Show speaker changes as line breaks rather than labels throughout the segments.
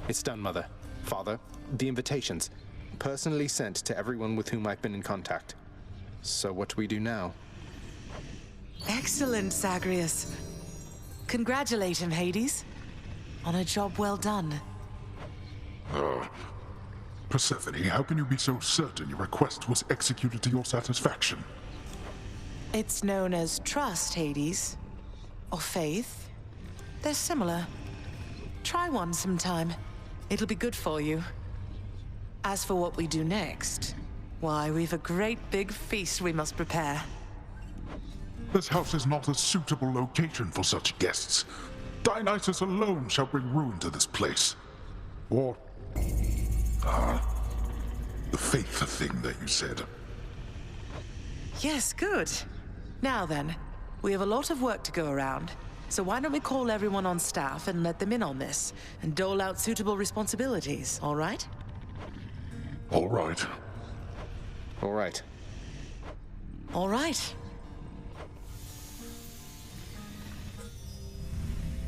It's done, Mother. Father, the invitations. Personally sent to everyone with whom I've been in contact. So what do we do now?
Excellent, Zagreus. Congratulate him, Hades. On a job well done.
Persephone, how can you be so certain your request was executed to your satisfaction?
It's known as trust, Hades. Or faith. They're similar. Try one sometime. It'll be good for you. As for what we do next, why, we've a great big feast we must prepare.
This house is not a suitable location for such guests. Dionysus alone shall bring ruin to this place. Or... the faith thing that you said.
Yes, good. Now then, we have a lot of work to go around, so why don't we call everyone on staff and let them in on this, and dole out suitable responsibilities, all right?
All right.
All right.
All right.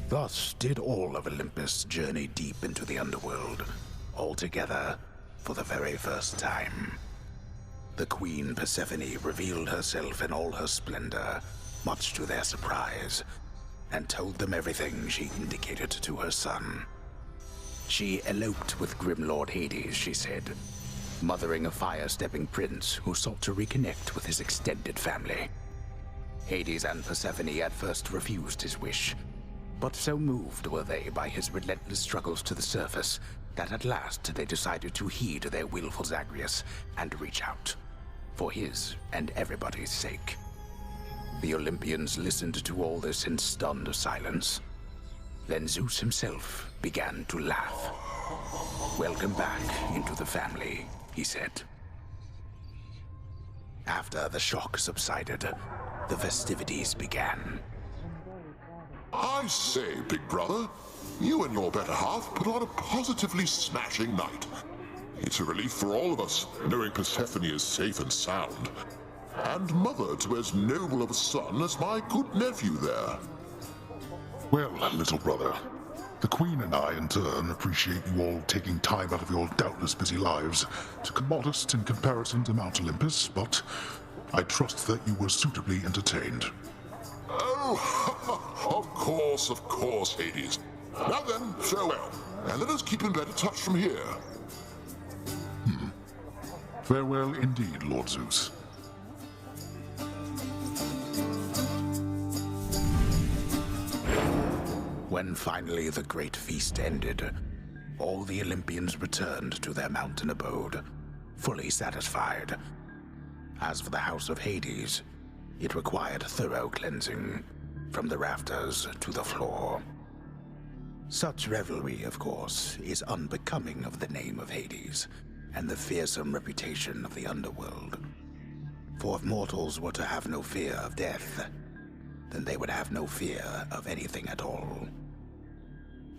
Thus did all of Olympus journey deep into the underworld, all together for the very first time. The Queen Persephone revealed herself in all her splendor, much to their surprise, and told them everything she indicated to her son. She eloped with Grim Lord Hades, she said, mothering a fire-stepping prince who sought to reconnect with his extended family. Hades and Persephone at first refused his wish, but so moved were they by his relentless struggles to the surface that at last they decided to heed their willful Zagreus and reach out, for his and everybody's sake. The Olympians listened to all this in stunned silence. Then Zeus himself began to laugh. "Welcome back into the family," he said. After the shock subsided, the festivities began.
I say, big brother, you and your better half put on a positively smashing night. It's a relief for all of us, knowing Persephone is safe and sound. And mother to as noble of a son as my good nephew there.
Well, little brother, the Queen and I, in turn, appreciate you all taking time out of your doubtless busy lives to come modest in comparison to Mount Olympus, but I trust that you were suitably entertained.
Oh, of course, Hades. Now then, farewell, and let us keep in better touch from here.
Farewell indeed, Lord Zeus.
When finally the great feast ended, all the Olympians returned to their mountain abode, fully satisfied. As for the house of Hades, it required thorough cleansing, from the rafters to the floor. Such revelry, of course, is unbecoming of the name of Hades, and the fearsome reputation of the underworld. For if mortals were to have no fear of death, then they would have no fear of anything at all.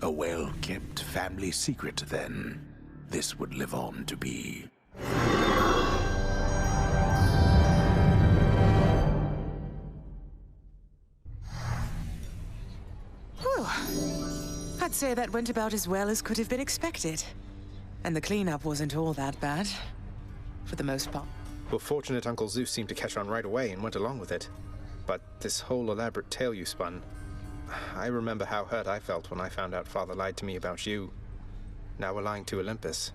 A well-kept family secret, then, this would live on to be.
Whew. I'd say that went about as well as could have been expected. And the cleanup wasn't all that bad, for the most part.
Well, fortunate Uncle Zeus seemed to catch on right away and went along with it. But this whole elaborate tale you spun, I remember how hurt I felt when I found out Father lied to me about you. Now we're lying to Olympus.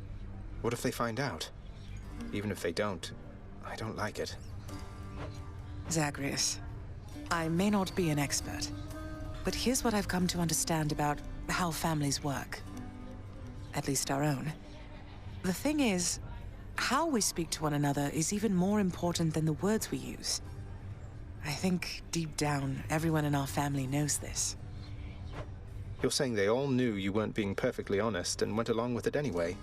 What if they find out? Even if they don't, I don't like it.
Zagreus, I may not be an expert, but here's what I've come to understand about how families work. At least our own. The thing is, how we speak to one another is even more important than the words we use. I think, deep down, everyone in our family knows this.
You're saying they all knew you weren't being perfectly honest and went along with it anyway.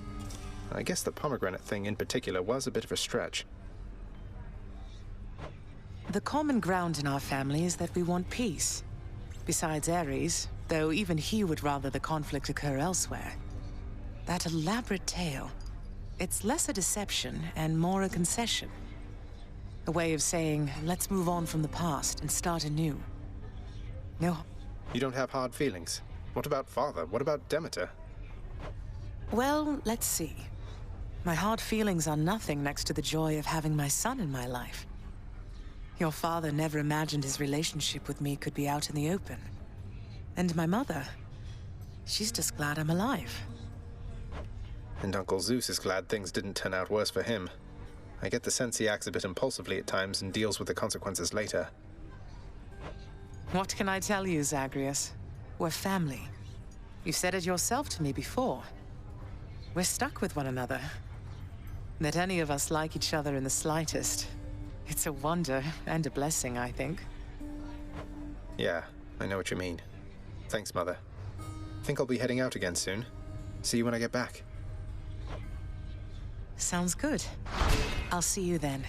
I guess the pomegranate thing in particular was a bit of a stretch.
The common ground in our family is that we want peace. Besides Ares, though even he would rather the conflict occur elsewhere. That elaborate tale, it's less a deception and more a concession. A way of saying, let's move on from the past and start anew. No.
You don't have hard feelings? What about Father? What about Demeter?
Well, let's see. My hard feelings are nothing next to the joy of having my son in my life. Your father never imagined his relationship with me could be out in the open. And my mother, she's just glad I'm alive.
And Uncle Zeus is glad things didn't turn out worse for him. I get the sense he acts a bit impulsively at times and deals with the consequences later.
What can I tell you, Zagreus? We're family. You said it yourself to me before. We're stuck with one another. That any of us like each other in the slightest. It's a wonder and a blessing, I think.
Yeah, I know what you mean. Thanks, Mother. Think I'll be heading out again soon. See you when I get back.
Sounds good. I'll see you then.